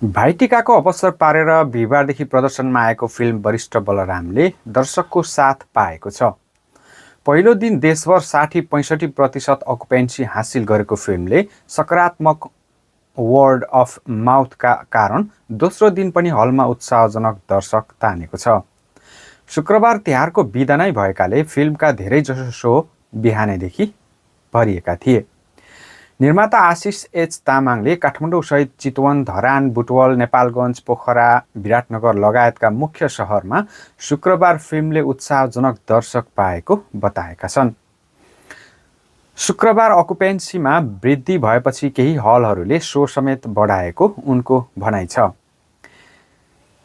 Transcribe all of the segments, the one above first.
भाइटिकाको अवसर पारेर बिहिबारदेखि प्रदर्शनमा आएको फिल्म वरिष्ठ बलरामले दर्शकको साथ पाएको छ। पहिलो दिन देशभर 60-65% अकुपेन्सी हासिल गरेको फिल्मले सकारात्मक वर्ड अफ माउथका कारण दोस्रो दिन पनि हलमा उत्साहजनक दर्शक तानेको छ। शुक्रबार तिहारको बिदा नै भएकाले फिल्मका धेरैजसो सो बिहानैदेखि भरिएका थिए। निर्माता आशिष एच तामाङले काठमाडौँसहित चितवन, धरान, बुटवल, नेपालगञ्ज, पोखरा, विराटनगर लगायतका मुख्य सहरमा शुक्रबार फिल्मले उत्साहजनक दर्शक पाएको बताएका छन्। शुक्रबार अकुपेन्सीमा वृद्धि भएपछि केही हलहरूले सो समेत बढाएको उनको भनाइ छ।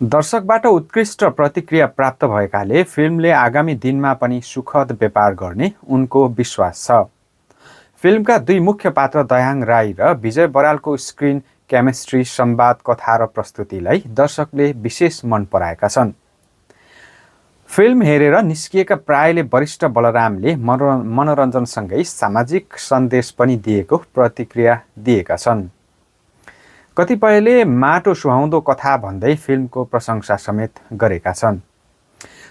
दर्शकबाट उत्कृष्ट प्रतिक्रिया प्राप्त भएकाले फिल्मले आगामी दिनमा पनि सुखद व्यापार गर्ने उनको विश्वास छ। फिल्मका दुई मुख्य पात्र दयाङ राई र विजय बरालको स्क्रिन केमिस्ट्री, संवाद, कथा र प्रस्तुतिलाई दर्शकले विशेष मन पराएका छन्। फिल्म हेरेर निस्किएका प्रायले वरिष्ठ बलरामले मनोरञ्जनसँगै सामाजिक सन्देश पनि दिएको प्रतिक्रिया दिएका छन्। कतिपयले माटो सुहाउँदो कथा भन्दै फिल्मको प्रशंसा समेत गरेका छन्।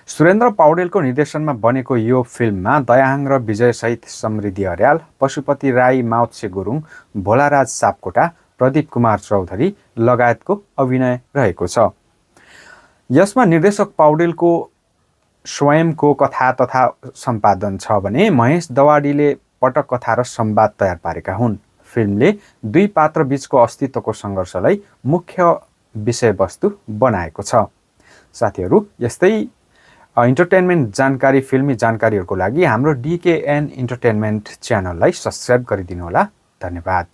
सुरेन्द्र पौडेलको निर्देशनमा बनेको यो फिल्ममा दयाहाङ र विजयसहित समृद्धि अर्याल, पशुपति राई, माउत्से गुरुङ, भोलाराज सापकोटा, प्रदीप कुमार चौधरी लगायतको अभिनय रहेको छ। यसमा निर्देशक पौडेलको स्वयंको कथा तथा सम्पादन छ भने महेश दवाडीले पटकथा र संवाद तयार पारेका हुन्। फिल्मले दुई पात्र बीचको अस्तित्वको सङ्घर्षलाई मुख्य विषयवस्तु बनाएको छ। साथीहरू, यस्तै इन्टरटेनमेन्ट जानकारी, फिल्मी जानकारीहरूको लागि हाम्रो DKN इन्टरटेनमेन्ट च्यानललाई सब्स्क्राइब गरिदिनुहोला। धन्यवाद।